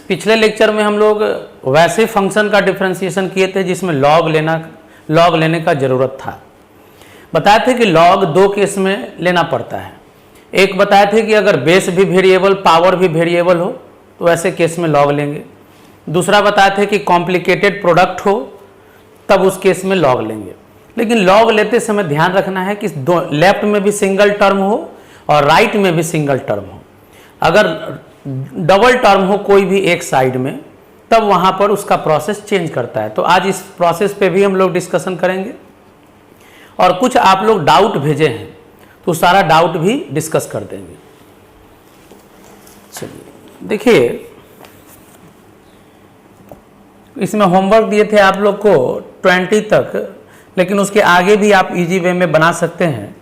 पिछले लेक्चर में हम लोग वैसे फंक्शन का डिफरेंशिएशन किए थे जिसमें लॉग लेने का ज़रूरत था। बताए थे कि लॉग दो केस में लेना पड़ता है। एक बताए थे कि अगर बेस भी वेरिएबल पावर भी वेरिएबल हो तो ऐसे केस में लॉग लेंगे। दूसरा बताए थे कि कॉम्प्लिकेटेड प्रोडक्ट हो तब उस केस में लॉग लेंगे। लेकिन लॉग लेते समय ध्यान रखना है कि लेफ्ट में भी सिंगल टर्म हो और राइट में भी सिंगल टर्म हो। अगर डबल टर्म हो कोई भी एक साइड में तब वहाँ पर उसका प्रोसेस चेंज करता है। तो आज इस प्रोसेस पे भी हम लोग डिस्कशन करेंगे और कुछ आप लोग डाउट भेजे हैं तो सारा डाउट भी डिस्कस कर देंगे। चलिए देखिए, इसमें होमवर्क दिए थे आप लोग को 20 तक, लेकिन उसके आगे भी आप इजी वे में बना सकते हैं।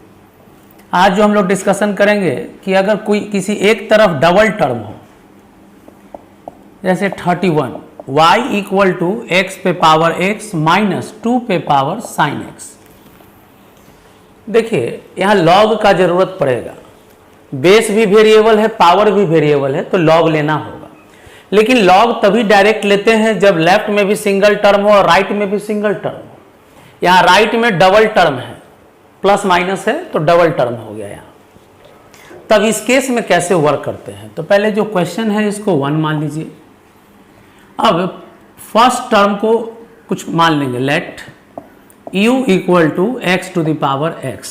आज जो हम लोग डिस्कशन करेंगे कि अगर कोई किसी एक तरफ डबल टर्म हो, जैसे 31 y इक्वल टू एक्स पे पावर x माइनस 2 पे पावर साइन x। देखिए यहाँ लॉग का जरूरत पड़ेगा। बेस भी वेरिएबल है, पावर भी वेरिएबल है, तो लॉग लेना होगा। लेकिन लॉग तभी डायरेक्ट लेते हैं जब लेफ्ट में भी सिंगल टर्म हो और राइट में भी सिंगल टर्म हो। यहाँ राइट में डबल टर्म है, प्लस माइनस है तो डबल टर्म हो गया यहाँ। तब इस केस में कैसे वर्क करते हैं, तो पहले जो क्वेश्चन है इसको 1 मान लीजिए। अब फर्स्ट टर्म को कुछ मान लेंगे, let u equal to x to the power x।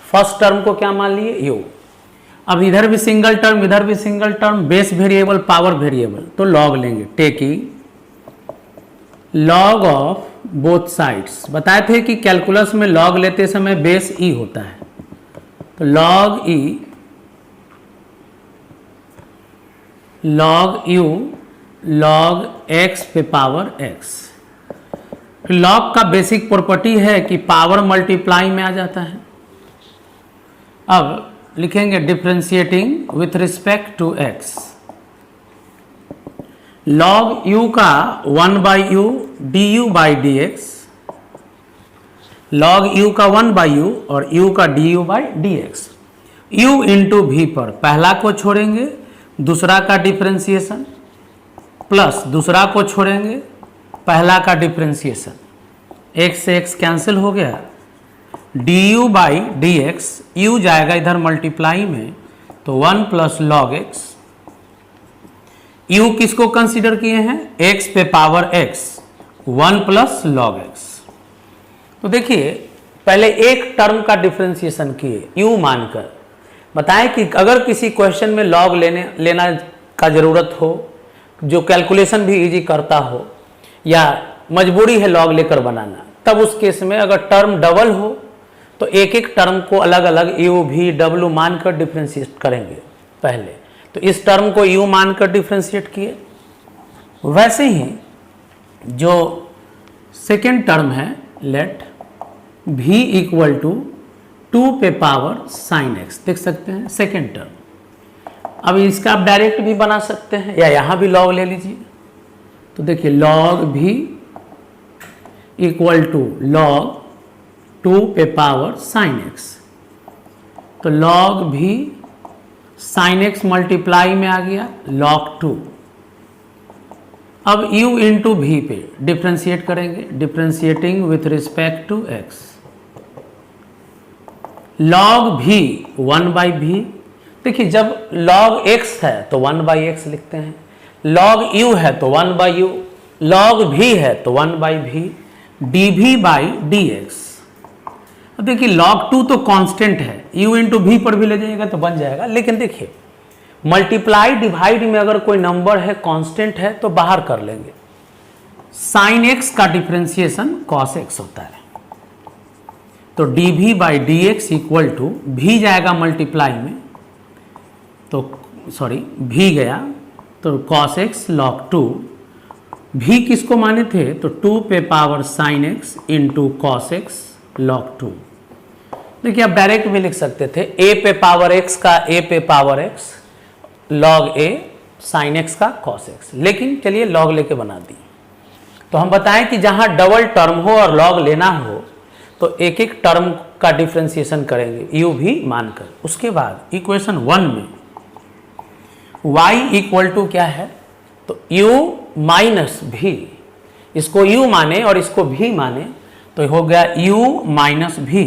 First term को क्या मान लिए, u। अब इधर भी सिंगल टर्म इधर भी single term, base variable power variable, तो लॉग लेंगे। Taking log of both sides. बताए थे कि कैलकुलस में लॉग लेते समय बेस e होता है, तो log e log u log x पे पावर x। लॉग का बेसिक प्रॉपर्टी है कि पावर मल्टीप्लाई में आ जाता है। अब लिखेंगे differentiating with respect to x। Log u का 1 by u du by dx, log u का 1 बाई u और u का du by dx। u into v पर पहला को छोड़ेंगे, दूसरा का डिफरेंशिएशन, प्लस दूसरा को छोड़ेंगे, पहला का डिफरेंशिएशन। x से x कैंसिल हो गया, du बाई dx, u जाएगा इधर मल्टीप्लाई में, तो 1 प्लस लॉग x। u किसको कंसीडर किए हैं, x पे power x, 1 plus log x। तो देखिए पहले एक टर्म का डिफरेंशिएशन किए u मानकर। बताएं कि अगर किसी क्वेश्चन में लॉग लेना का जरूरत हो, जो कैलकुलेशन भी इजी करता हो या मजबूरी है लॉग लेकर बनाना, तब उस केस में अगर टर्म डबल हो तो एक एक टर्म को अलग अलग u v w मानकर डिफरेंशिएट करेंगे पहले। तो इस टर्म को u मानकर डिफरेंशिएट किए। वैसे ही जो सेकेंड टर्म है, लेट v इक्वल टू 2 पे पावर साइन x, देख सकते हैं सेकेंड टर्म। अब इसका आप डायरेक्ट भी बना सकते हैं या यहाँ भी लॉग ले लीजिए। तो देखिए log v equal to log 2 पे पावर साइन x, तो log v sine x multiply में आ गया लॉग 2। अब u इंटू v पे डिफ्रेंशिएट करेंगे, differentiating with respect to x। Log v 1 by v। देखिए जब लॉग x है तो 1 बाई x लिखते हैं, लॉग u है तो 1 बाई u, लॉग v है तो 1 by v, dv by dx। अब देखिए log 2 तो कांस्टेंट है, u इंटू v पर भी ले जाइएगा तो बन जाएगा। लेकिन देखिए मल्टीप्लाई डिवाइड में अगर कोई नंबर है कांस्टेंट है तो बाहर कर लेंगे। साइन x का डिफरेंशिएशन cos x होता है, तो dv by dx equal to v जाएगा मल्टीप्लाई में, तो सॉरी v गया तो cos x log 2। v किसको माने थे, तो 2 पे power sine x into cos x log 2। देखिए आप डायरेक्ट भी लिख सकते थे a पे पावर x का a पे power x log a sine x का cos x, लेकिन चलिए लॉग लेके बना दी। तो हम बताएं कि जहां डबल टर्म हो और लॉग लेना हो तो एक एक टर्म का डिफरेंशिएशन करेंगे u भी मानकर। उसके बाद इक्वेशन 1 में y इक्वल टू क्या है, तो u माइनस भी, इसको u माने और इसको v माने तो हो गया u माइनस भी।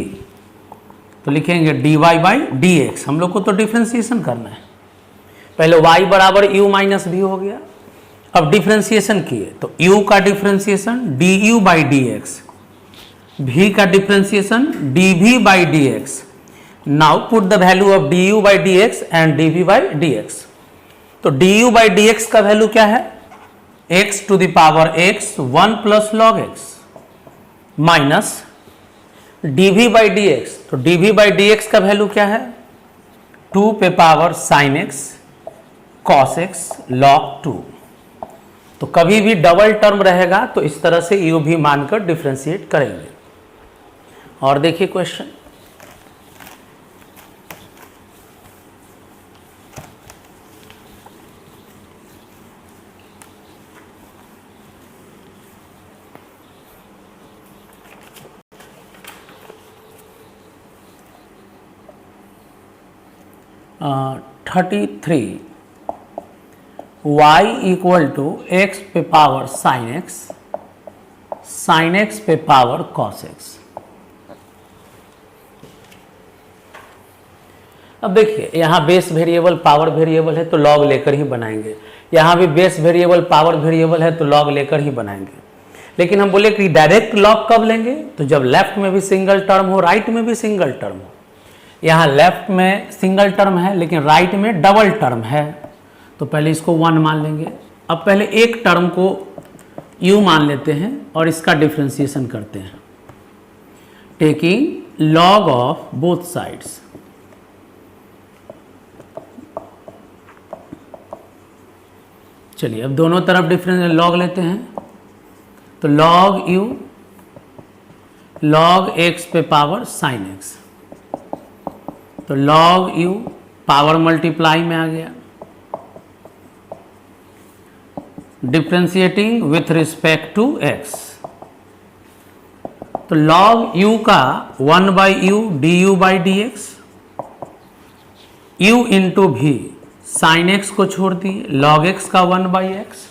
तो लिखेंगे dy बाई डी एक्स। हम लोग को तो डिफ्रेंसिएशन करना है, पहले y बराबर u माइनस भी हो गया। अब डिफ्रेंसिएशन किए तो u का differentiation du by d x, v का differentiation dv by d x. Now put the value of du by d x and dv by d x. तो du बाई डी एक्स का value क्या है, x to the power x 1 plus log x minus dv by d x. तो dv by d x का value क्या है, 2 पे power sine x cos x log 2। तो कभी भी डबल टर्म रहेगा तो इस तरह से u भी मानकर डिफ्रेंशिएट करेंगे। और देखिए question, uh, 33 y equal to x पे पावर साइन एक्स पे पावर कॉस एक्स। अब देखिए यहाँ बेस वेरिएबल पावर वेरिएबल है तो लॉग लेकर ही बनाएंगे, यहाँ भी बेस वेरिएबल पावर वेरिएबल है तो लॉग लेकर ही बनाएंगे। लेकिन हम बोले कि डायरेक्ट लॉग कब लेंगे, तो जब लेफ्ट में भी सिंगल टर्म हो राइट में भी सिंगल टर्म हो। यहाँ लेफ्ट में सिंगल टर्म है लेकिन राइट में डबल टर्म है, तो पहले इसको 1 मान लेंगे। अब पहले एक टर्म को u मान लेते हैं और इसका डिफ्रेंसिएशन करते हैं, taking log of both sides. चलिए अब दोनों तरफ डिफरेंस लॉग लेते हैं, तो लॉग u लॉग x पे पावर साइन x, तो लॉग u पावर मल्टीप्लाई में आ गया, differentiating with respect to x। तो लॉग u का 1 by u d u by d x, u into v sine x को छोड़ दिए लॉग एक्स का 1 by x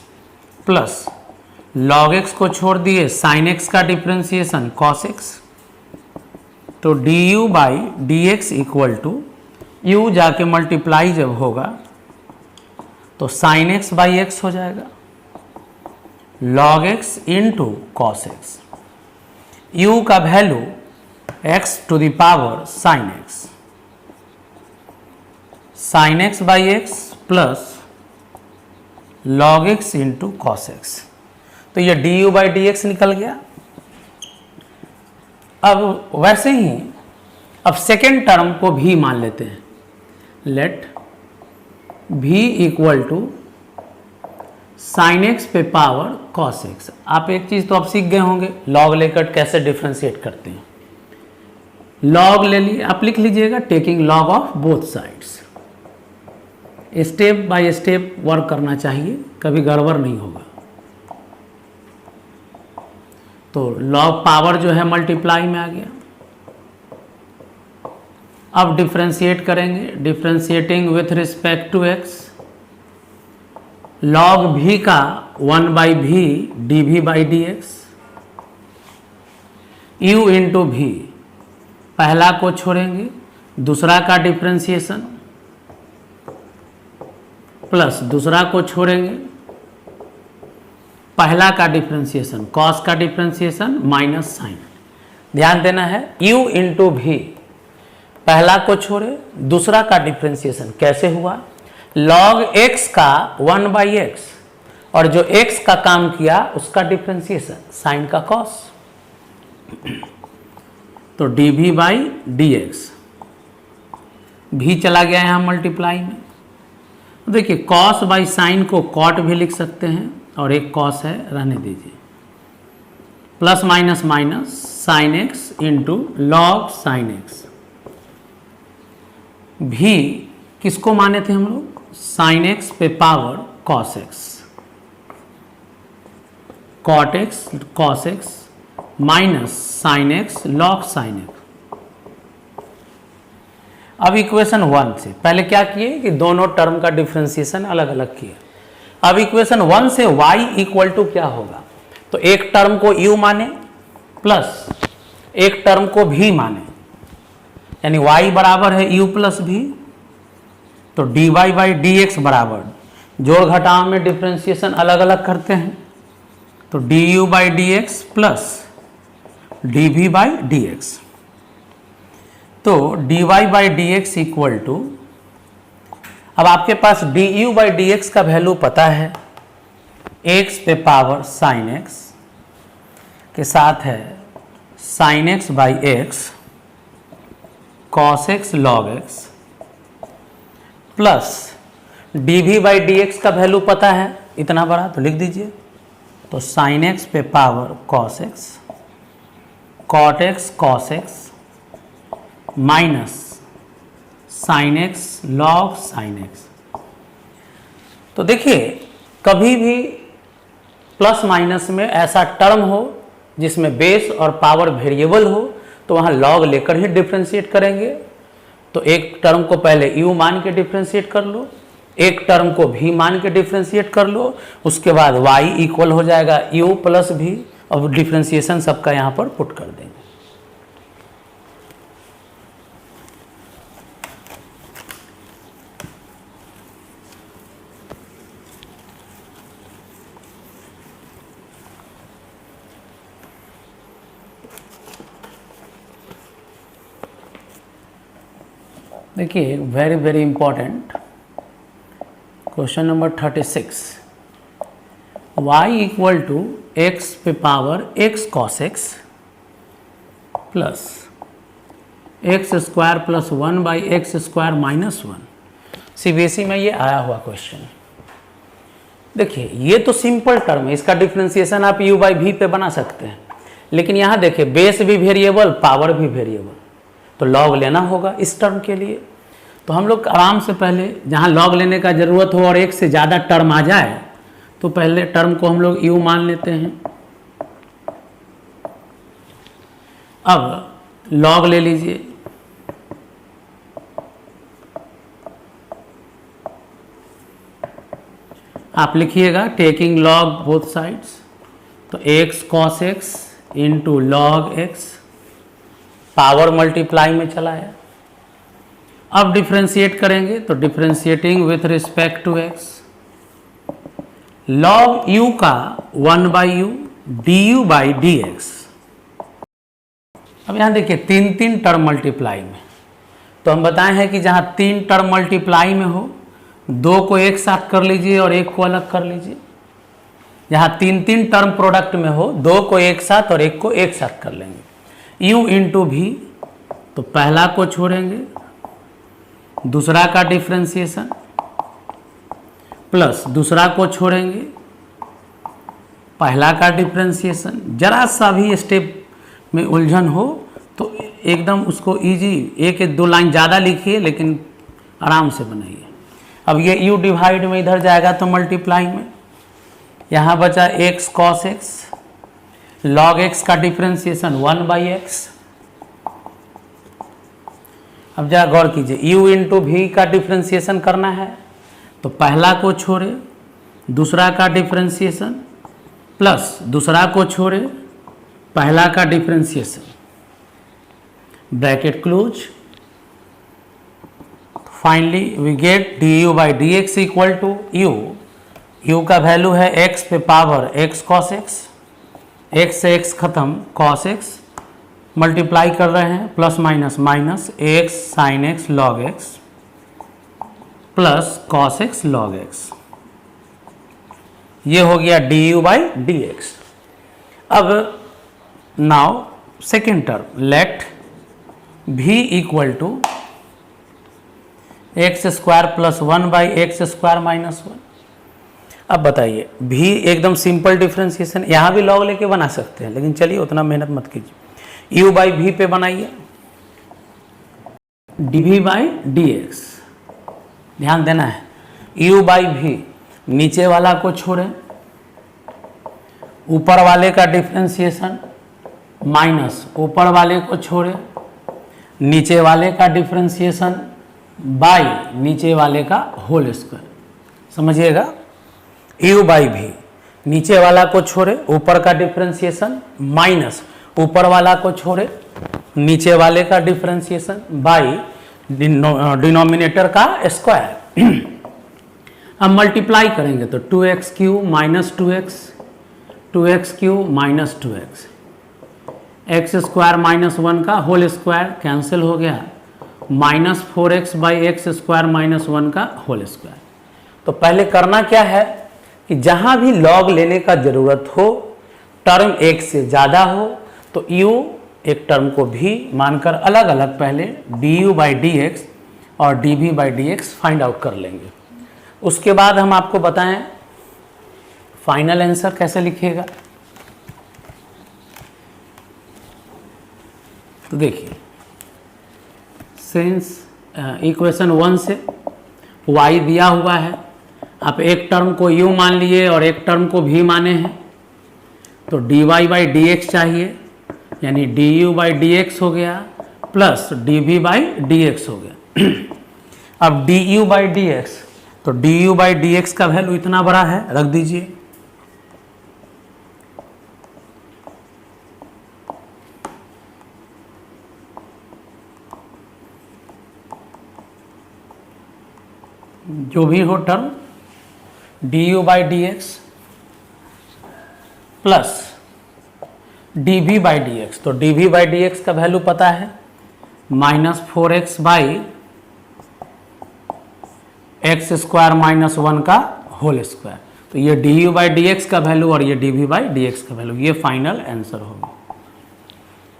plus log x को छोड़ दिए साइन एक्स का डिफ्रेंशिएशन कॉस एक्स। तो d u by d x equal to u जाके मल्टीप्लाई जब होगा तो साइन एक्स बाई एक्स हो जाएगा, log x into cos x. U का value x to the power sine x by x plus log x into cos x. तो ये d u by d x निकल गया। अब वैसे ही अब सेकेंड टर्म को भी मान लेते हैं, लेट भी इक्वल टू साइन एक्स पे पावर कॉस एक्स। आप एक चीज़ तो आप सीख गए होंगे, लॉग लेकर कैसे डिफ्रेंशिएट करते हैं। लॉग ले लिए, आप लिख लीजिएगा taking log of both sides. Step by step work करना चाहिए, कभी गड़बड़ नहीं होगा। तो लॉग पावर जो है मल्टीप्लाई में आ गया। अब डिफ्रेंशिएट करेंगे, differentiating with respect to x, log v का 1 by v d v by d x, u into v पहला को छोड़ेंगे दूसरा का डिफ्रेंशिएशन प्लस दूसरा को छोड़ेंगे पहला का डिफ्रेंशिएशन, कॉस का डिफ्रेंशिएशन माइनस साइन। ध्यान देना है u इंटू भी पहला को छोड़े दूसरा का डिफ्रेंशिएशन कैसे हुआ, लॉग x का 1 बाई एक्स और जो x का काम किया उसका डिफ्रेंशिएशन साइन का कॉस, तो dv बाई डी एक्स भी चला गया यहाँ मल्टीप्लाई में। देखिए कॉस बाई साइन को कॉट भी लिख सकते हैं और एक कॉस है रहने दीजिए, plus minus minus sine x into log sine x. V किसको माने थे हम लोग, साइन एक्स पे power cos x, cot x cos x minus sine x log sine x. अब इक्वेशन 1 से पहले क्या किए कि दोनों टर्म का डिफ्रेंशिएशन अलग अलग किए। अब इक्वेशन 1 से y इक्वल टू क्या होगा, तो एक टर्म को u माने प्लस एक टर्म को v माने, यानी y बराबर है u प्लस v, तो dy बाई डी एक्स बराबर, जोड़ घटाव में डिफ्रेंशिएशन अलग अलग करते हैं, तो du by d x plus dv by d x. तो dy by d x equal to, अब आपके पास du बाई डी एक्स का वैल्यू पता है, x पे पावर साइन x के साथ है sine x by x cos x log x, plus dv by d x का वैल्यू पता है इतना बड़ा, तो लिख दीजिए, तो साइन x पे power cos x cot x cos x minus sine x log sine x। तो देखिए कभी भी प्लस माइनस में ऐसा टर्म हो जिसमें बेस और पावर वेरिएबल हो तो वहाँ लॉग लेकर ही डिफ्रेंशिएट करेंगे। तो एक टर्म को पहले u मान के डिफ्रेंशिएट कर लो, एक टर्म को v मान के डिफ्रेंशिएट कर लो, उसके बाद y इक्वल हो जाएगा u प्लस v, और डिफ्रेंशिएशन सबका यहाँ पर पुट कर देंगे। देखिए very very important question number 36, y equal to x पे power x cos x plus x square plus 1 by x square minus 1। CBSE में ये आया हुआ क्वेश्चन। देखिए ये तो सिंपल टर्म है, इसका डिफ्रेंशिएशन आप u बाई v पे बना सकते हैं, लेकिन यहाँ देखिए बेस भी वेरिएबल पावर भी वेरिएबल, तो लॉग लेना होगा इस टर्म के लिए। तो हम लोग आराम से पहले जहाँ लॉग लेने का ज़रूरत हो और एक से ज़्यादा टर्म आ जाए तो पहले टर्म को हम लोग u मान लेते हैं। अब लॉग ले लीजिए, आप लिखिएगा टेकिंग लॉग बोथ साइड्स, तो x cos x into log x, power multiply में चलाया। अब डिफ्रेंशिएट करेंगे तो differentiating with respect to x, log u का 1 by u du by d x. अब यहाँ देखिए तीन तीन टर्म मल्टीप्लाई में, तो हम बताए हैं कि जहाँ तीन टर्म मल्टीप्लाई में हो दो को एक साथ कर लीजिए और एक को अलग कर लीजिए। जहाँ तीन तीन टर्म प्रोडक्ट में हो दो को एक साथ और एक को एक साथ कर लेंगे। u इंटू भी, तो पहला को छोड़ेंगे, दूसरा का डिफ्रेंशिएशन प्लस दूसरा को छोड़ेंगे, पहला का डिफ्रेंशिएशन। जरा सा भी स्टेप में उलझन हो तो एकदम उसको इजी, एक एक दो लाइन ज़्यादा लिखिए लेकिन आराम से बनाइए। अब ये u डिवाइड में इधर जाएगा तो मल्टीप्लाई में, यहाँ बचा x cos x, log x का डिफ्रेंशिएशन 1 बाई एक्स। अब जरा गौर कीजिए u इंटू भी का डिफ्रेंशिएशन करना है, तो पहला को छोड़े, दूसरा का डिफ्रेंशिएशन प्लस दूसरा को छोड़े, पहला का differentiation, bracket close. Finally we get du by d x equal to u का वैल्यू है x पे power x cos x, x से x खत्म कॉस x, मल्टीप्लाई कर रहे हैं plus minus minus x sine x log x plus cos x log x। ये हो गया du बाई डी एक्स। अब now second term, let v equal to x square plus 1 by x square minus 1। अब बताइए v एकदम simple differentiation, यहाँ भी log लेके बना सकते हैं, लेकिन चलिए उतना मेहनत मत कीजिए। u बाई v पे बनाइए dv बाई डी एक्स, ध्यान देना है u बाई v, नीचे वाला को छोड़ें, ऊपर वाले का डिफ्रेंशिएशन माइनस ऊपर वाले को छोड़े, नीचे वाले का डिफ्रेंशिएशन बाई नीचे वाले का होल स्क्वायर। समझिएगा u बाई भी, नीचे वाला को छोड़े ऊपर का डिफ्रेंसिएशन माइनस ऊपर वाला को छोड़े नीचे वाले का डिफ्रेंसिएशन बाई डिनोमिनेटर का स्क्वायर। अब मल्टीप्लाई करेंगे तो 2x Q minus 2x Q minus 2x, x square minus 1 का होल स्क्वायर कैंसिल हो गया, minus 4x by x square minus 1 का होल स्क्वायर। तो पहले करना क्या है कि जहाँ भी लॉग लेने का ज़रूरत हो, टर्म एक से ज़्यादा हो, तो u एक टर्म को भी मानकर अलग अलग पहले du बाई डी एक्स और dv by d x find out कर लेंगे। उसके बाद हम आपको बताएं फाइनल आंसर कैसे लिखेगा। तो देखिए, सिंस इक्वेशन 1 से y दिया हुआ है, आप एक टर्म को u मान लिए और एक टर्म को v माने हैं, तो dy बाई डी एक्स चाहिए, यानी du बाई डी एक्स हो गया plus dv by d x हो गया। अब du बाई डी एक्स, तो du बाई डी एक्स का वैल्यू इतना बड़ा है, रख दीजिए। जो भी हो term du by d x plus dv by d x, तो dv बाई डी एक्स का वैल्यू पता है minus 4x by x square minus 1 का होल स्क्वायर। तो ये du बाई डी एक्स का वैल्यू और ये dv बाई डी एक्स का वैल्यू, ये फाइनल आंसर होगा।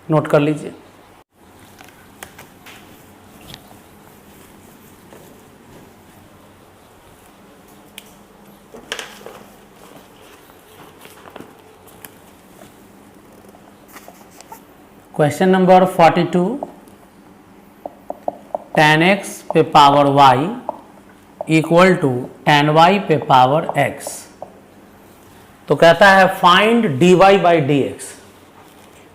नोट कर लीजिए। क्वेश्चन नंबर 42, tan x पे power y equal to tan y पे पावर x। तो कहता है find dy by d x.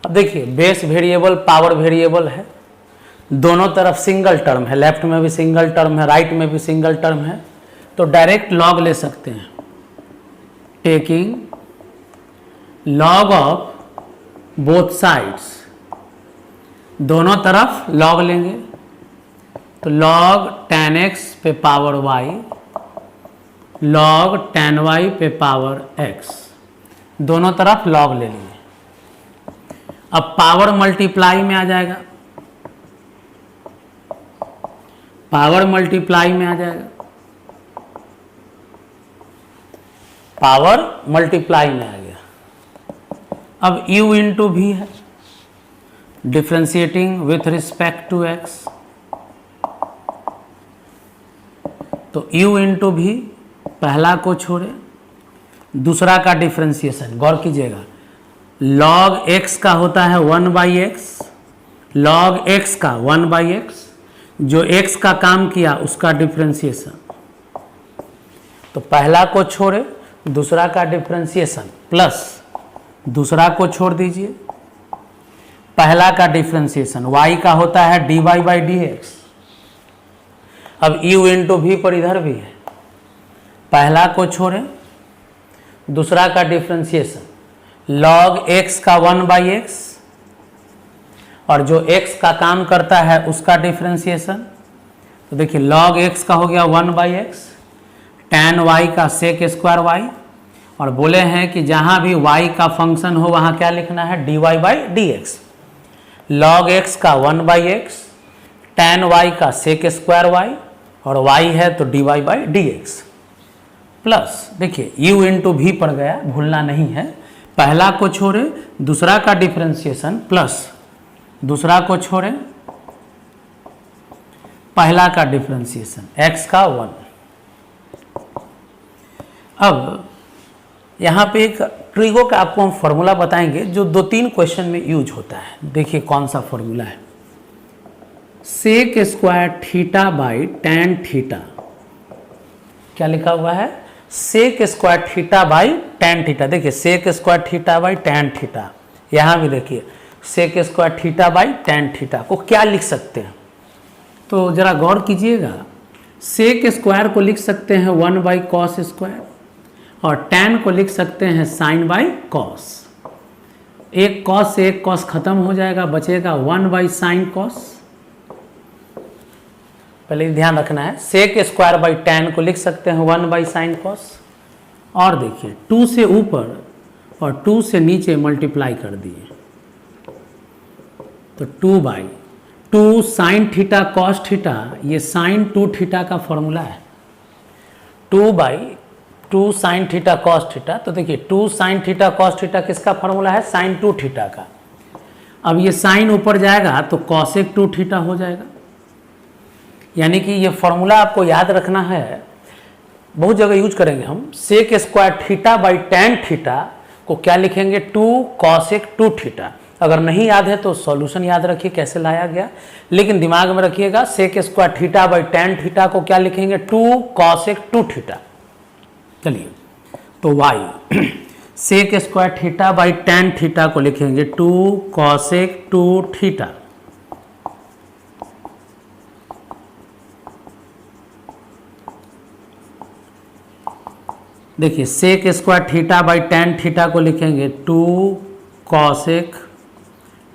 अब देखिए, बेस वेरिएबल पावर वेरिएबल है, दोनों तरफ सिंगल टर्म है, लेफ्ट में भी सिंगल टर्म है, राइट में भी सिंगल टर्म है, तो डायरेक्ट लॉग ले सकते हैं। Taking log of both sides, दोनों तरफ लॉग लेंगे, तो लॉग tan x पे power y log tan y पे पावर x, दोनों तरफ लॉग ले लिए। अब पावर मल्टीप्लाई में आ जाएगा, पावर मल्टीप्लाई में आ जाएगा, पावर मल्टीप्लाई में आ गया। अब u इंटू भी है, differentiating with respect to x, तो u इंटू भी, पहला को छोड़े दूसरा का डिफ्रेंशिएशन, गौर कीजिएगा, log x का होता है 1 बाई एक्स, log x का 1 बाई एक्स, जो x का काम किया उसका डिफ्रेंशिएशन, तो पहला को छोड़े दूसरा का डिफ्रेंशिएशन प्लस दूसरा को छोड़ दीजिए, पहला का डिफ्रेंशिएशन y का होता है dy बाई डी एक्स। अब u इंटू भी पर इधर भी है, पहला को छोड़े दूसरा का डिफ्रेंशिएशन log x का 1 बाई एक्स, और जो x का काम करता है उसका डिफ्रेंशिएशन, तो देखिए log x का हो गया 1 बाई एक्स, tan y का सेक स्क्वायर y, और बोले हैं कि जहाँ भी y का फंक्शन हो वहाँ क्या लिखना है, dy by d x. log x का 1 बाई एक्स, tan y का सेक स्क्वायर y, और y है तो dy by d x, plus देखिए u इंटू भी पड़ गया, भूलना नहीं है, पहला को छोड़े दूसरा का डिफ्रेंशिएशन प्लस दूसरा को छोड़े पहला का डिफ्रेंशिएशन x का 1। अब यहाँ पे एक ट्रिगो का आपको हम फॉर्मूला बताएंगे जो 2-3 क्वेश्चन में यूज होता है। देखिए कौन सा फॉर्मूला है, sec square theta by tan theta, क्या लिखा हुआ है, sec square theta by tan theta. देखिए sec square theta by tan theta, यहाँ भी देखिए sec square theta by tan theta को क्या लिख सकते हैं, तो जरा गौर कीजिएगा। सेक स्क्वायर को लिख सकते हैं 1 बाई कॉस स्क्वायर, और tan को लिख सकते हैं sin बाई cos। एक cos से एक cos खत्म हो जाएगा, बचेगा 1 बाई साइन cos। पहले ध्यान रखना है, sec स्क्वायर बाई tan को लिख सकते हैं 1 बाई साइन cos। और देखिए 2 से ऊपर और 2 से नीचे मल्टीप्लाई कर दिए तो 2 by 2 sine theta cos theta, ये साइन 2 थीटा का फॉर्मूला है। 2 by 2 sine theta cos theta, तो देखिए 2 साइन थीटा कॉस थीटा किसका फॉर्मूला है? साइन 2 थीटा का। अब ये साइन ऊपर जाएगा तो कॉसेक 2 थीटा हो जाएगा। यानी कि ये फॉर्मूला आपको याद रखना है, बहुत जगह यूज करेंगे हम। Sec square theta by tan theta को क्या लिखेंगे? 2 कॉसेक 2 थीटा। अगर नहीं याद है तो सॉल्यूशन याद रखिए कैसे लाया गया, लेकिन दिमाग में रखिएगा sec square theta by tan theta को क्या लिखेंगे? 2 कॉसेक 2 थीटा। चलिए तो y sec square theta by tan theta को लिखेंगे 2 कॉसेक 2 थीटा। देखिए sec square theta by tan theta को लिखेंगे 2 cosec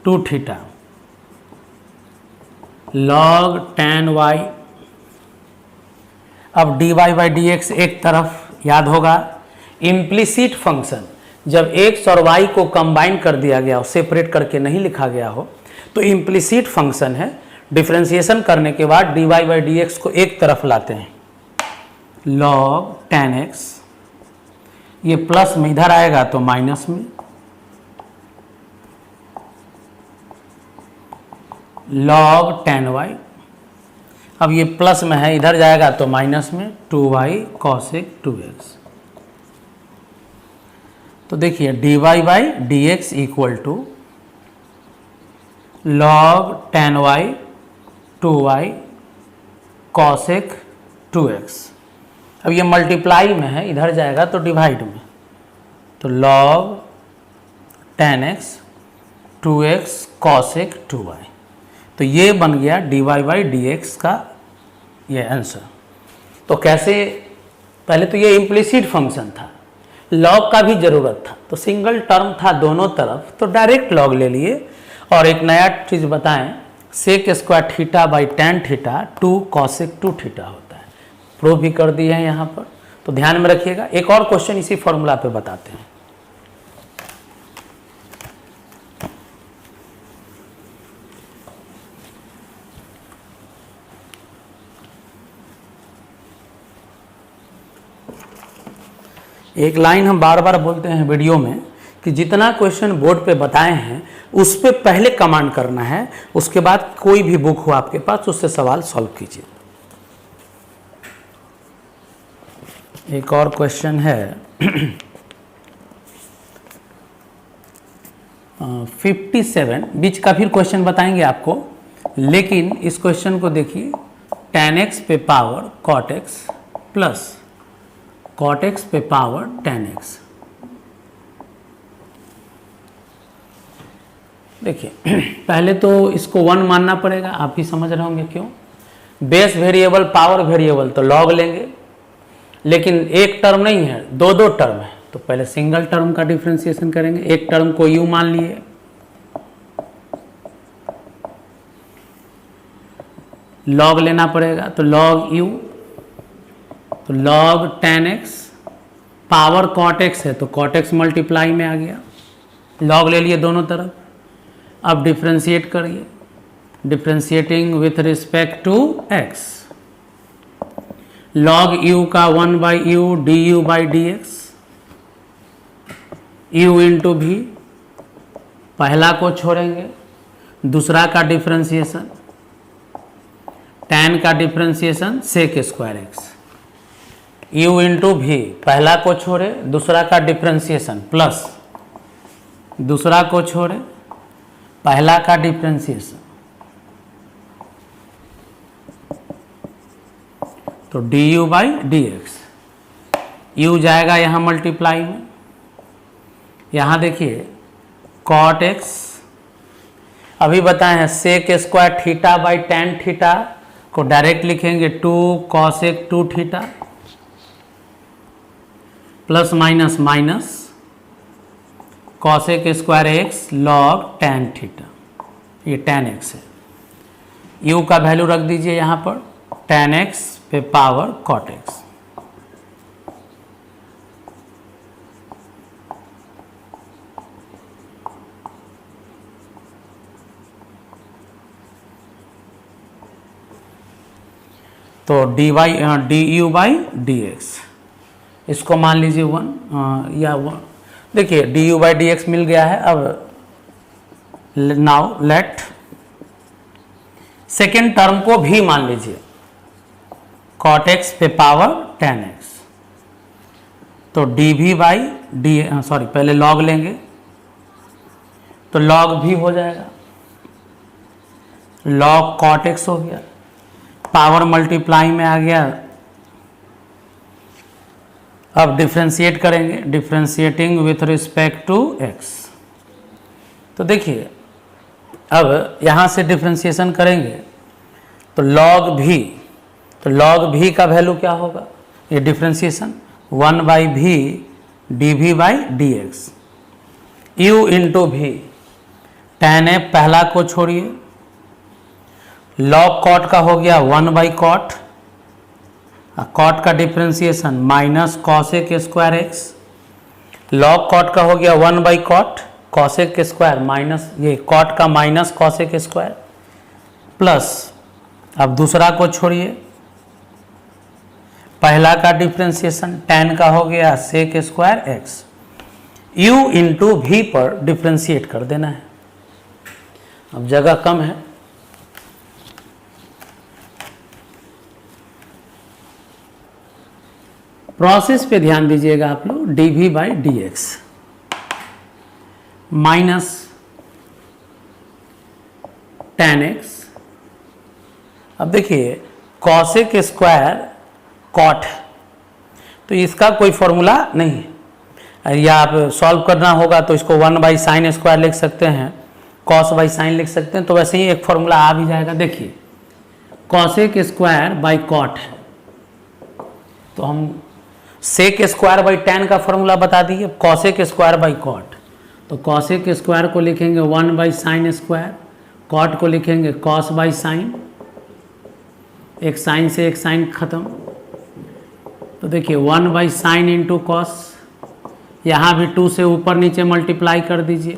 2 theta log tan y. अब dy बाई डी एक्स एक तरफ याद होगा। इम्प्लिसिट फंक्शन जब x और y को कंबाइन कर दिया गया हो, सेपरेट करके नहीं लिखा गया हो, तो इम्प्लिसिट फंक्शन है। डिफरेंशिएशन करने के बाद dy बाई डी एक्स को एक तरफ लाते हैं, लॉग टैन एक्स। ये प्लस में इधर आएगा तो माइनस में, लॉग टैन वाई। अब ये प्लस में है, इधर जाएगा तो माइनस में, 2y कॉसेक 2x। तो देखिए dy by d x equal to log tan y 2y cosec 2x। अब ये मल्टीप्लाई में है, इधर जाएगा तो डिवाइड में, तो log tan x 2x cosec 2y। तो ये बन गया dy बाई डी एक्स का ये आंसर। तो कैसे? पहले तो ये इम्प्लिसिट फंक्शन था, लॉग का भी जरूरत था, तो सिंगल टर्म था दोनों तरफ, तो डायरेक्ट लॉग ले लिए। और एक नया चीज़ बताएं, sec square theta by tan theta 2 cosec 2 theta होता है। प्रूव भी कर दिए हैं यहाँ पर, तो ध्यान में रखिएगा। एक और क्वेश्चन इसी फॉर्मूला पे बताते हैं। एक लाइन हम बार बार बोलते हैं वीडियो में कि जितना क्वेश्चन बोर्ड पे बताए हैं उस पे पहले कमांड करना है, उसके बाद कोई भी बुक हो आपके पास उससे सवाल सॉल्व कीजिए। एक और क्वेश्चन है 57, बीच का फिर क्वेश्चन बताएंगे आपको, लेकिन इस क्वेश्चन को देखिए। tan x पे power cot x plus cot x पे पावर tan x। देखिए पहले तो इसको 1 मानना पड़ेगा, आप ही समझ रहे होंगे क्यों। बेस वेरिएबल पावर वेरिएबल तो लॉग लेंगे, लेकिन एक टर्म नहीं है, दो टर्म है, तो पहले सिंगल टर्म का डिफरेंशिएशन करेंगे। एक टर्म को u मान लिए, लॉग लेना पड़ेगा, तो लॉग u, तो log tan x, power cot x है तो cot x मल्टीप्लाई में आ गया, लॉग ले लिए दोनों तरफ। अब डिफरेंशिएट करिए, differentiating with respect to x, log u का 1 by u d u by d x, u into v, पहला को छोड़ेंगे, दूसरा का डिफरेंशिएशन, tan का differentiation sec square x, u into v, पहला को छोड़े, दूसरा का डिफरेंशिएशन, प्लस दूसरा को छोड़े, पहला का डिफरेंशिएशन, तो d u by d x. You जाएगा यहाँ मल्टीप्लाई में, यहाँ देखिए cot x, अभी बताए हैं sec square theta by tan theta को डायरेक्ट लिखेंगे 2 cosec 2 theta plus minus minus cosec square x log tan theta, ये tan x है। u का वैल्यू रख दीजिए यहाँ पर tan x पे पावर cot x। तो du बाई dx, इसको मान लीजिए 1 या 1। देखिए du बाई dx मिल गया है। अब नाउ लेट सेकेंड टर्म को भी मान लीजिए cot x पे पावर tan x। तो dv बाई डी सॉरी पहले log लेंगे तो log भी हो जाएगा, log cot x हो गया, पावर मल्टीप्लाई में आ गया। अब डिफ्रेंशिएट करेंगे, differentiating with respect to x। तो देखिए अब यहाँ से डिफ्रेंशिएशन करेंगे तो log v, तो log v का वैल्यू क्या होगा, ये डिफ्रेंशिएशन 1 बाई भी dv by dx, u into भी tan a पहला को छोड़िए, log cot का हो गया 1 बाई कॉट, कॉट का differentiation minus cosec square x, log cot का हो गया 1 by cot, cosec square minus ये कॉट का माइनस कॉसेक स्क्वायर, प्लस अब दूसरा को छोड़िए, पहला का डिफ्रेंशिएशन tan का हो गया sec square x, u into v पर डिफ्रेंशिएट कर देना है। अब जगह कम है, प्रोसेस पे ध्यान दीजिएगा आप लोग। dv by d x minus tan x। अब देखिए कॉसेक स्क्वायर कॉट है तो इसका कोई फॉर्मूला नहीं है, या आप सॉल्व करना होगा तो इसको 1 बाई साइन स्क्वायर लिख सकते हैं, कॉस बाई साइन लिख सकते हैं, तो वैसे ही एक फॉर्मूला आ भी जाएगा। देखिए कॉसेक स्क्वायर बाई कॉट है तो हम सेक स्क्वायर बाई tan का फॉर्मूला बता दिए, कॉसेक स्क्वायर बाई कॉट, तो कॉसेक स्क्वायर को लिखेंगे 1 बाई साइन स्क्वायर, कॉट को लिखेंगे कॉस बाई साइन, एक साइन से एक साइन खत्म। तो देखिए 1 बाई साइन इंटू कॉस, यहाँ भी 2 से ऊपर नीचे मल्टीप्लाई कर दीजिए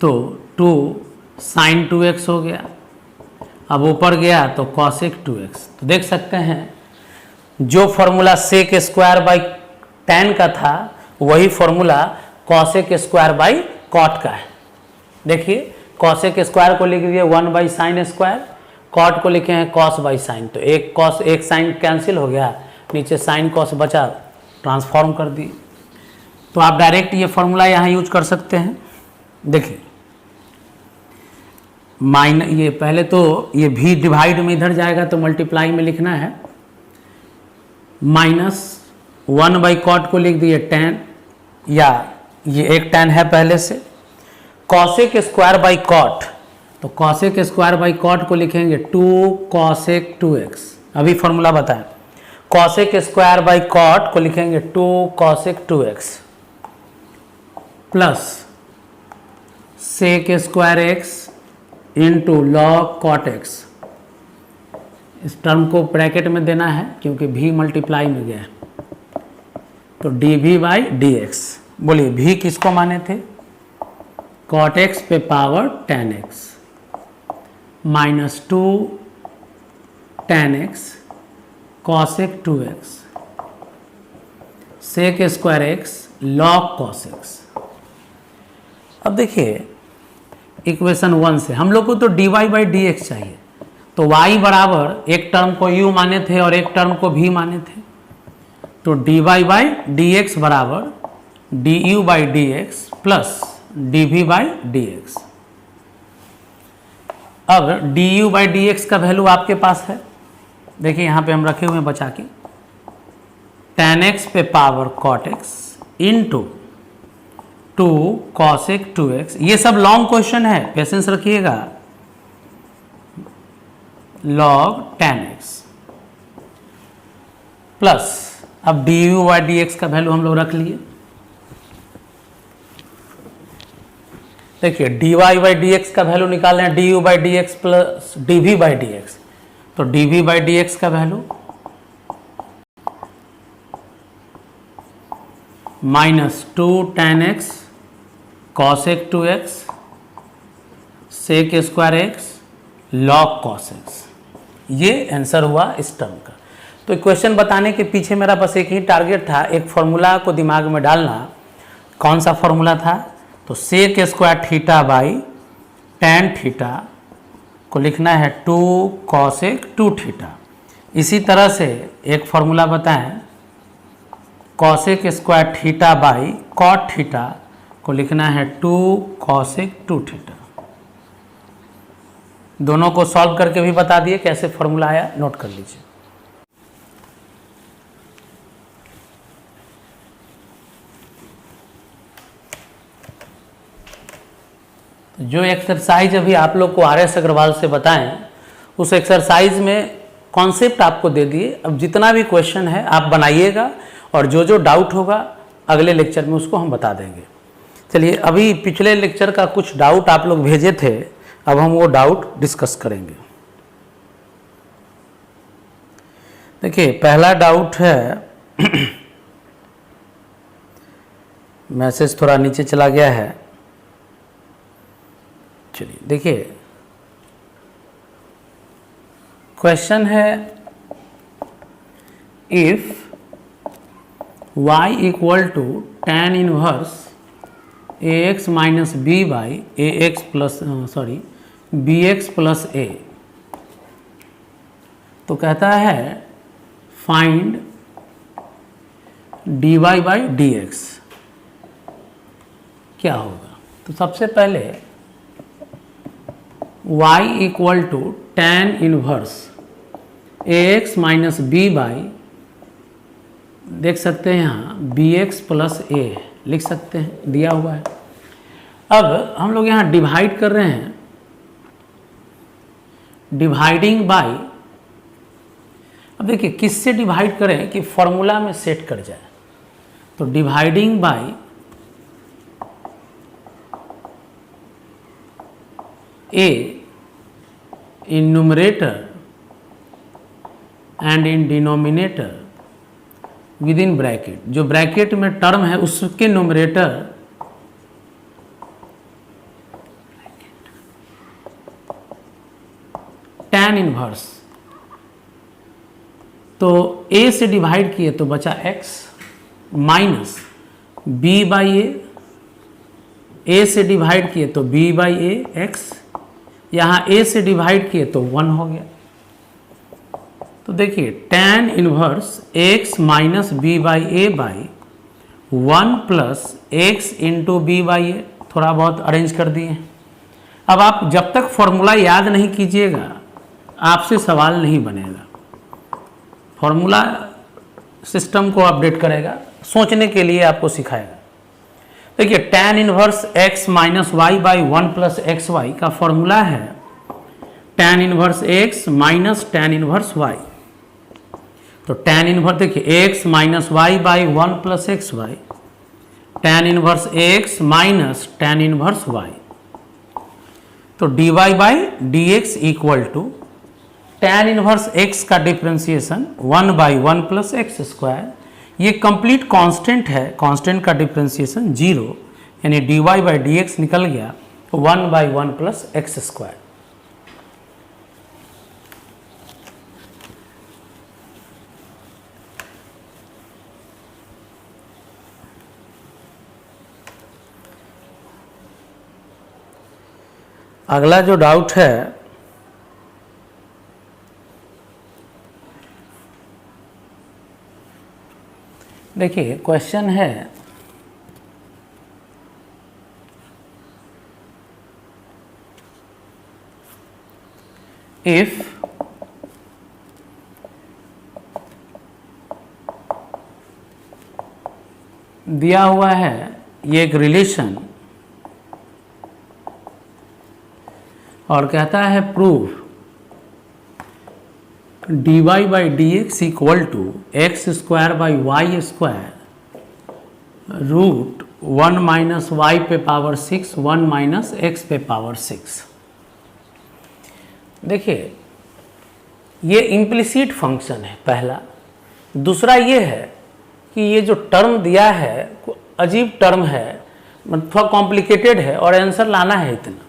तो 2 साइन 2x हो गया। अब ऊपर गया तो कॉसेक 2x। तो देख सकते हैं जो formula sec square by tan का था वही formula cosec square by cot का है। देखिए कॉसेक स्क्वायर को लिख दिए 1 बाई साइन स्क्वायर, कॉट को लिखे हैं कॉस बाई साइन, तो एक कॉस एक साइन कैंसिल हो गया, नीचे साइन कॉस बचा, ट्रांसफॉर्म कर दिए। तो आप डायरेक्ट ये फॉर्मूला यहाँ यूज कर सकते हैं। देखिए ये पहले तो ये भी डिवाइड में इधर जाएगा तो मल्टीप्लाई में लिखना है, माइनस 1 बाई कॉट को लिख दिए tan, या ये एक tan है पहले से, कॉसेक स्क्वायर बाई कॉट, तो कॉसेक स्क्वायर बाई कॉट को लिखेंगे 2 कॉसेक 2x। अभी फॉर्मूला बताएं, कॉसेक स्क्वायर बाई कॉट को लिखेंगे 2 cosec 2x plus sec square x into log cot x. इस टर्म को ब्रैकेट में देना है क्योंकि भी मल्टीप्लाई में गया है, तो dv बाई डी एक्स। बोलिए भी किसको माने थे, कॉट एक्स पे power tan x minus 2 tan x cosec 2x sec square x log cos x. अब देखिए इक्वेशन 1 से हम लोग को तो dy बाई डी एक्स चाहिए, तो y बराबर एक टर्म को u माने थे और एक टर्म को v माने थे, तो dy बाई डी एक्स बराबर du by d x plus dv by d x. अब du बाई डी एक्स का वैल्यू आपके पास है, देखिए यहाँ पे हम रखे हुए हैं बचा के, tan x पे power cot x into 2 cosec 2x। ये सब लॉन्ग क्वेश्चन है, पेशेंस रखिएगा, log tan x प्लस अब d u by d x का वैल्यू हम लोग रख लिए। देखिए d y by d x का वैल्यू निकाल रहे हैं, d u by d x plus d v by d x. तो d v by d x का value minus 2 tan x cosec 2x sec square x log cos x। ये answer हुआ इस term का। तो इक्वेशन बताने के पीछे मेरा बस एक ही टारगेट था, एक फॉर्मूला को दिमाग में डालना। कौन सा फॉर्मूला था? तो sec square theta by tan theta को लिखना है 2 कॉसेक 2 थीटा। इसी तरह से एक फॉर्मूला बताएं, cosec square theta by cot theta को लिखना है 2 कॉसेक 2 थीटा। दोनों को सॉल्व करके भी बता दिए कैसे फॉर्मूला आया, नोट कर लीजिए। जो एक्सरसाइज अभी आप लोग को आर.एस. अग्रवाल से बताएं, उस एक्सरसाइज में कॉन्सेप्ट आपको दे दिए। अब जितना भी क्वेश्चन है आप बनाइएगा और जो जो डाउट होगा अगले लेक्चर में उसको हम बता देंगे। चलिए, अभी पिछले लेक्चर का कुछ डाउट आप लोग भेजे थे, अब हम वो डाउट डिस्कस करेंगे। देखिए पहला डाउट है मैसेज थोड़ा नीचे चला गया है, चलिए देखिए क्वेश्चन है, if y equal to tan inverse a x minus b by a x plus b x plus a, तो कहता है find d y by d x, क्या होगा? तो सबसे पहले y equal to tan inverse a x minus b by, देख सकते हैं यहाँ बी एक्स प्लस ए लिख सकते हैं, दिया हुआ है। अब हम लोग यहाँ डिवाइड कर रहे हैं, डिवाइडिंग बाई, अब देखिए किससे डिवाइड करें कि फॉर्मूला में सेट कर जाए। तो dividing by a in numerator and in denominator within bracket, जो ब्रैकेट में टर्म है उसके न्यूमरेटर tan इनवर्स, तो a से डिवाइड किए तो बचा x minus b by a से डिवाइड किए तो b बाई ए एक्स, यहाँ a से डिवाइड किए तो 1 हो गया। तो देखिए tan inverse x minus b by a by 1 plus x into b by ए, थोड़ा बहुत अरेंज कर दिए। अब आप जब तक फॉर्मूला याद नहीं कीजिएगा आपसे सवाल नहीं बनेगा। फॉर्मूला सिस्टम को अपडेट करेगा, सोचने के लिए आपको सिखाएगा। देखिए tan inverse x minus y by 1 plus x y का फॉर्मूला है tan inverse x minus tan inverse y। तो tan इनवर्स देखिए x minus y by 1 plus x y, tan inverse x minus tan inverse y। तो dy by d x equal to tan inverse x का differentiation 1 by 1 plus x square, ये complete constant है, constant का differentiation 0, यानी dy by d x निकल गया 1 by 1 plus x square. अगला जो डाउट है, देखिए क्वेश्चन है, इफ दिया हुआ है ये एक रिलेशन और कहता है prove d y by d x equal to x square by y square root 1 minus y पे पावर 6 1 माइनस एक्स पे पावर 6। देखिए ये इम्प्लिसिट फंक्शन है पहला। दूसरा ये है कि ये जो टर्म दिया है अजीब टर्म है, मतलब थोड़ा कॉम्प्लिकेटेड है और आंसर लाना है इतना।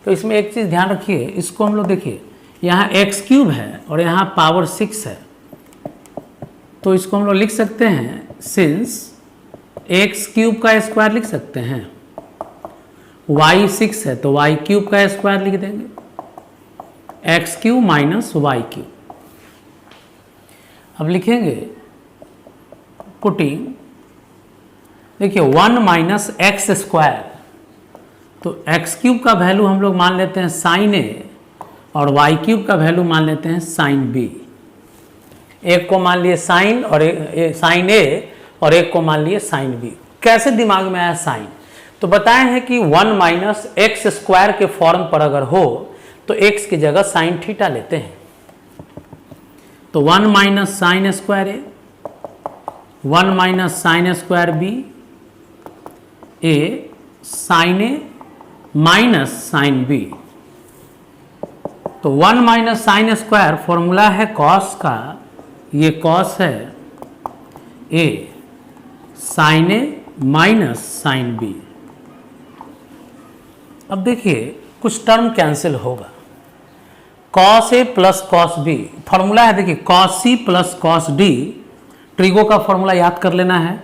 तो इसमें एक चीज़ ध्यान रखिए, इसको हम लोग देखिए यहाँ एक्स क्यूब है और यहाँ पावर 6 है, तो इसको हम लोग लिख सकते हैं सिंस एक्स क्यूब का स्क्वायर लिख सकते हैं, वाई 6 है तो वाई क्यूब का स्क्वायर लिख देंगे, x cube minus y cube. अब लिखेंगे पुटिंग, देखिए 1 माइनस एक्स स्क्वायर, तो एक्स क्यूब का वैल्यू हम लोग मान लेते हैं साइन ए और वाई क्यूब का वैल्यू मान लेते हैं साइन बी। एक को मान लिए साइन और साइन ए और एक को मान लिए साइन बी। कैसे दिमाग में आया साइन? तो बताए हैं कि 1 माइनस एक्स स्क्वायर के फॉर्म पर अगर हो तो एक्स की जगह साइन थीटा लेते हैं, तो 1 minus sine square a 1 minus sine square b a sine a minus sine b. तो 1 माइनस साइन स्क्वायर फॉर्मूला है कॉस का, ये कॉस है a sine a minus sine b. अब देखिए कुछ टर्म कैंसिल होगा, cos a plus cos b formula है, देखिए cos c plus cos d, trigo का फॉर्मूला याद कर लेना है,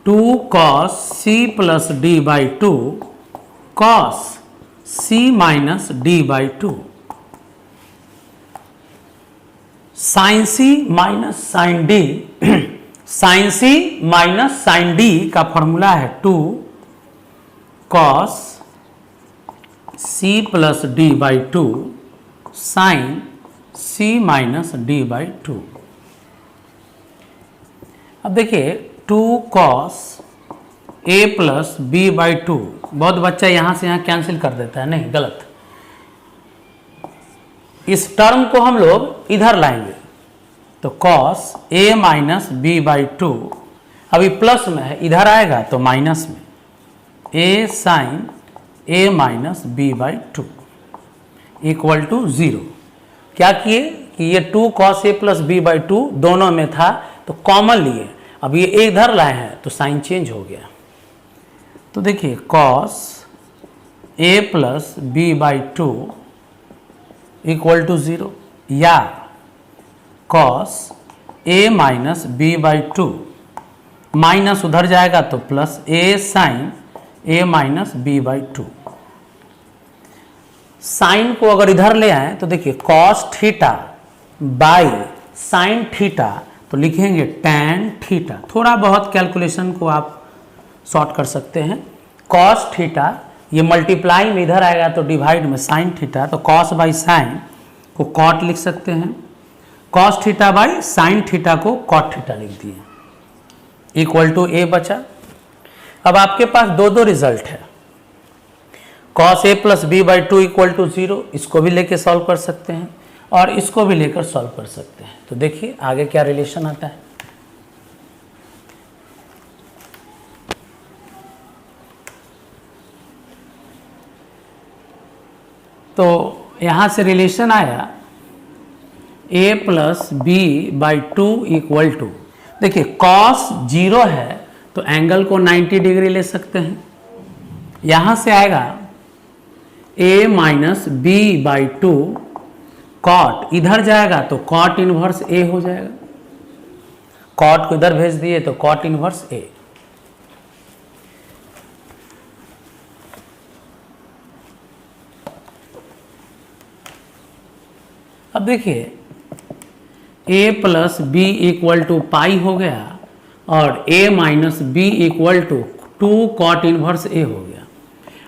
2 cos c plus d by 2 cos c minus d by 2, sine c minus sine d, sine c minus sine d का formula है 2 cos c plus d by 2 sine c minus d by 2। अब देखिए 2 cos a plus b by 2, बहुत बच्चा यहाँ से यहाँ cancel कर देता है, नहीं गलत। इस टर्म को हम लोग इधर लाएंगे तो cos a minus b by 2, अभी प्लस में है इधर आएगा तो माइनस में, a sine a minus b by 2 equal to 0। क्या किए कि ये 2 cos a plus b by 2 दोनों में था तो कॉमन लिए, अब ये इधर लाए हैं तो साइन चेंज हो गया। तो देखिए cos a plus b by 2 equal to 0 या cos a minus b by 2, minus उधर जाएगा तो plus a sine a minus b by 2। Sine को अगर इधर ले आए तो देखिए cos theta by sine theta, तो लिखेंगे टैन थीटा। थोड़ा बहुत कैलकुलेशन को आप शॉर्ट कर सकते हैं, कॉस थीटा ये मल्टीप्लाई में इधर आएगा तो डिवाइड में साइन थीटा, तो कॉस बाई साइन को कॉट लिख सकते हैं, cos theta by sine theta को कॉट थीटा लिख दिए इक्वल टू ए बचा। अब आपके पास दो रिजल्ट है, cos a plus b by 2 equal to 0, इसको भी लेके सॉल्व कर सकते हैं और इसको भी लेकर सॉल्व कर सकते हैं। तो देखिए आगे क्या रिलेशन आता है। तो यहां से रिलेशन आया a plus b by 2 equal to, देखिए कॉस 0 है तो एंगल को 90 डिग्री ले सकते हैं, यहां से आएगा a minus b by 2 cot, इधर जाएगा तो कॉट इनवर्स a हो जाएगा, कॉट को इधर भेज दिए तो कॉट इनवर्स a। अब देखिए a plus b equal to pi हो गया और a minus b equal to 2 cot inverse a हो गया।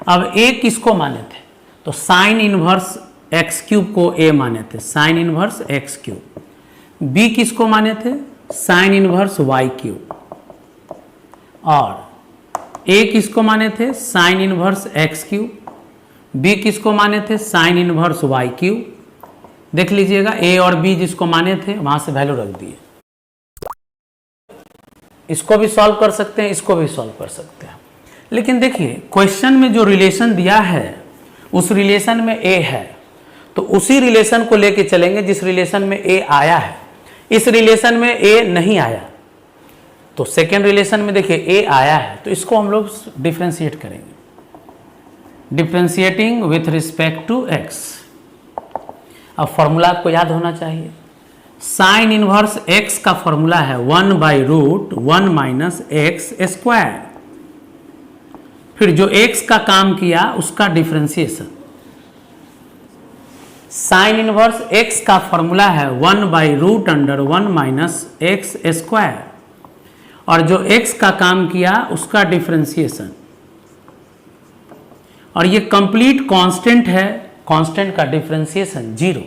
अब a किसको माने थे? तो साइन इनवर्स एक्स क्यूब को a माने थे, sine inverse x cube. b किसको माने थे? Sine inverse y cube. और a किसको माने थे? Sine inverse x cube. b किसको माने थे? Sine inverse y cube. देख लीजिएगा, ए और बी जिसको माने थे वहां से वैल्यू रख दिए। इसको भी सॉल्व कर सकते हैं, इसको भी सॉल्व कर सकते हैं, लेकिन देखिए क्वेश्चन में जो रिलेशन दिया है उस रिलेशन में ए है, तो उसी रिलेशन को लेके चलेंगे जिस रिलेशन में ए आया है। इस रिलेशन में ए नहीं आया, तो सेकेंड रिलेशन में देखिए ए आया है, तो इसको हम लोग डिफ्रेंशिएट करेंगे, differentiating with respect to x. अब फॉर्मूला आपको याद होना चाहिए, साइन इनवर्स एक्स का फॉर्मूला है 1/√1 माइनस एक्स स्क्वायर। फिर जो एक्स का काम किया उसका डिफ्रेंशिएशन। साइन इनवर्स एक्स का फॉर्मूला है 1/√1 माइनस एक्स स्क्वायर, और जो एक्स का काम किया उसका डिफ्रेंशिएशन। और ये कंप्लीट कांस्टेंट है, कांस्टेंट का डिफ्रेंशिएशन 0।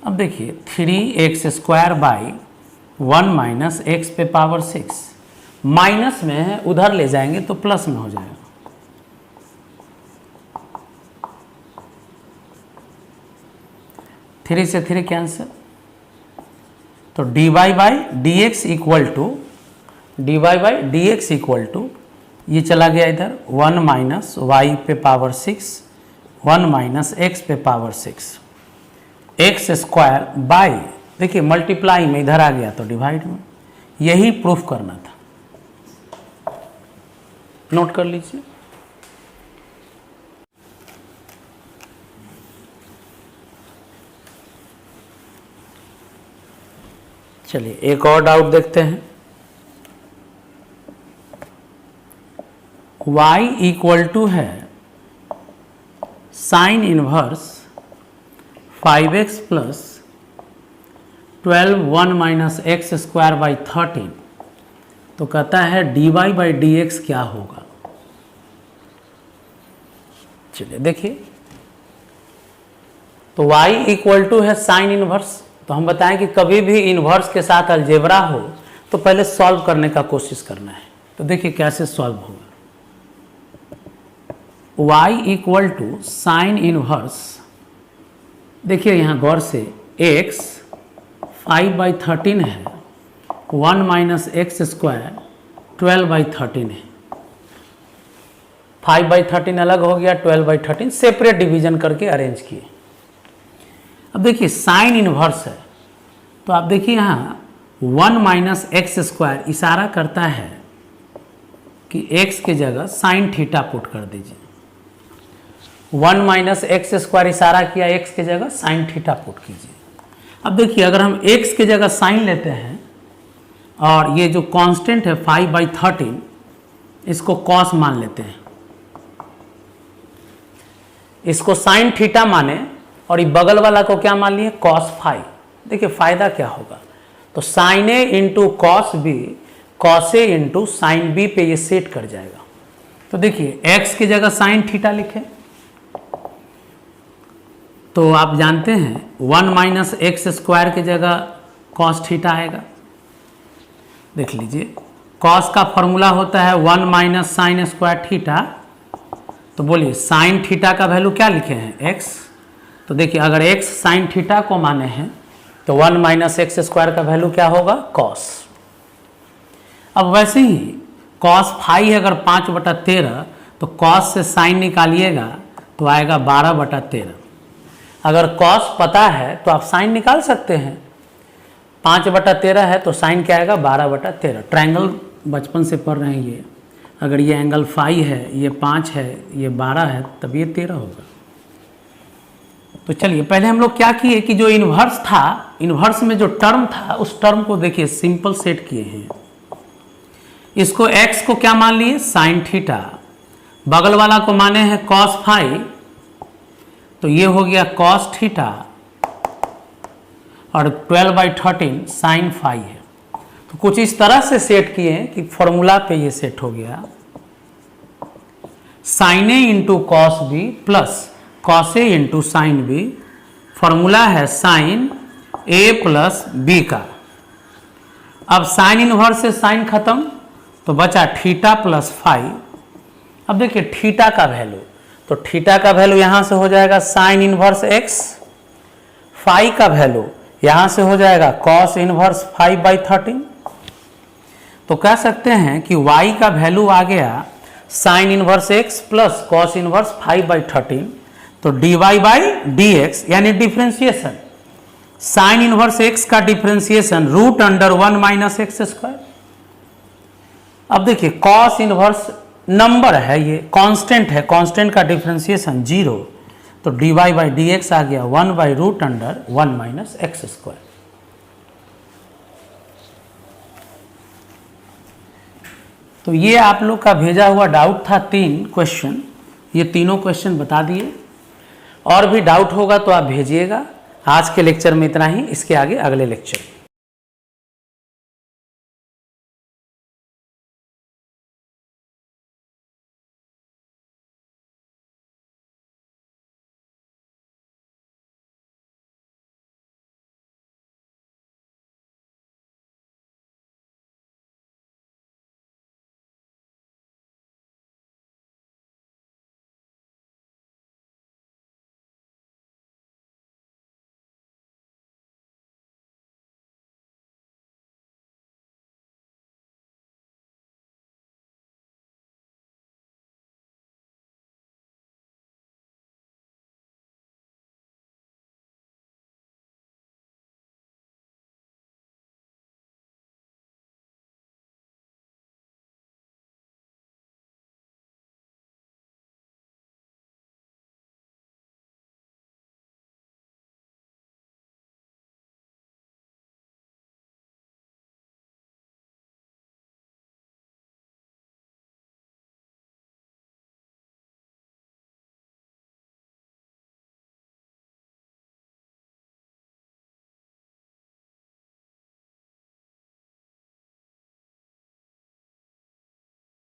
अब देखिए 3x² / 1 - x पे पावर 6, माइनस में है उधर ले जाएंगे तो प्लस में हो जाएगा। थ्री से 3 कैंसिल, तो dy/dx इक्वल टू ये चला गया इधर 1 - y पे पावर 6 1 - x पे पावर 6 x² बाई, देखिए मल्टीप्लाई में इधर आ गया तो डिवाइड में। यही प्रूफ करना था, नोट कर लीजिए। चलिए एक और डाउट देखते हैं। y इक्वल टू है sine inverse 5x plus 12 1 - x² / 13, तो कहता है dy/dx क्या होगा। चलिए देखिए, तो y इक्वल टू है साइन इनवर्स, तो हम बताएं कि कभी भी इनवर्स के साथ अलजेब्रा हो तो पहले सॉल्व करने का कोशिश करना है। तो देखिए कैसे सॉल्व होगा। y equal to sine inverse, देखिए यहाँ गौर से x 5/13 है, 1 - x² 12/13 है। 5/13 अलग हो गया, 12/13 सेपरेट डिवीजन करके अरेंज किए। अब देखिए साइन इनवर्स है, तो आप देखिए यहाँ 1 - x² इशारा करता है कि x की जगह साइन थीटा पुट कर दीजिए। 1 - x² इशारा किया x की जगह साइन थीटा पुट कीजिए। अब देखिए अगर हम x की जगह साइन लेते हैं और ये जो कांस्टेंट है 5/13 इसको कॉस मान लेते हैं, इसको साइन थीटा माने और ये बगल वाला को क्या मान लिए कॉस फाई। देखिए फायदा क्या होगा, तो sign a into cos B, cos a into sine B पे ये सेट कर जाएगा। तो देखिए x की जगह साइन थीटा लिखे, तो आप जानते हैं 1 - x² की जगह कॉस थीटा आएगा। देख लीजिए कॉस का फॉर्मूला होता है 1 - sin² थीटा, तो बोलिए साइन थीटा का वैल्यू क्या लिखे हैं x, तो देखिए अगर x साइन थीटा को माने हैं तो 1 - x² का वैल्यू क्या होगा कॉस। अब वैसे ही कॉस फाई है अगर 5/13, तो कॉस से साइन निकालिएगा तो आएगा 12/13। अगर कॉस पता है तो आप साइन निकाल सकते हैं, 5/13 है तो साइन क्या आएगा 12/13। ट्रायंगल बचपन से पढ़ रहे हैं ये, अगर ये एंगल फाई है, ये 5 है, ये 12 है, तब ये 13 होगा। तो चलिए पहले हम लोग क्या किए कि जो इन्वर्स था, इन्वर्स में जो टर्म था उस टर्म को देखिए सिंपल सेट किए हैं। इसको x को क्या मान लिए साइन थीटा, बगल वाला को माने हैं कॉस फाई, तो ये हो गया कॉस थीटा, और 12/13 साइन फाई है। तो कुछ इस तरह से सेट किए हैं कि फॉर्मूला पे ये सेट हो गया sine a into cos b plus cos a into sine b. Formula है साइन ए प्लस बी का। अब साइन इनवर्स से साइन खत्म, तो बचा थीटा प्लस फाई। अब देखिए थीटा का वैल्यू, तो थीटा का वैल्यू यहाँ से हो जाएगा साइन इनवर्स एक्स, फाई का वैल्यू यहाँ से हो जाएगा कॉस इनवर्स 5/13। तो कह सकते हैं कि y का वैल्यू आ गया sine inverse x plus cos inverse 5/13। तो dy/dx यानी डिफ्रेंसिएशन, साइन इनवर्स x का डिफ्रेंसिएशन √1 माइनस एक्स स्क्वायर। अब देखिए कॉस इनवर्स नंबर है, ये कांस्टेंट है, कांस्टेंट का डिफ्रेंसिएशन 0, तो dy/dx आ गया 1/√1 माइनस एक्स स्क्वायर। तो ये आप लोग का भेजा हुआ डाउट था 3 क्वेश्चन, ये तीनों क्वेश्चन बता दिए। और भी डाउट होगा तो आप भेजिएगा। आज के लेक्चर में इतना ही, इसके आगे अगले लेक्चर।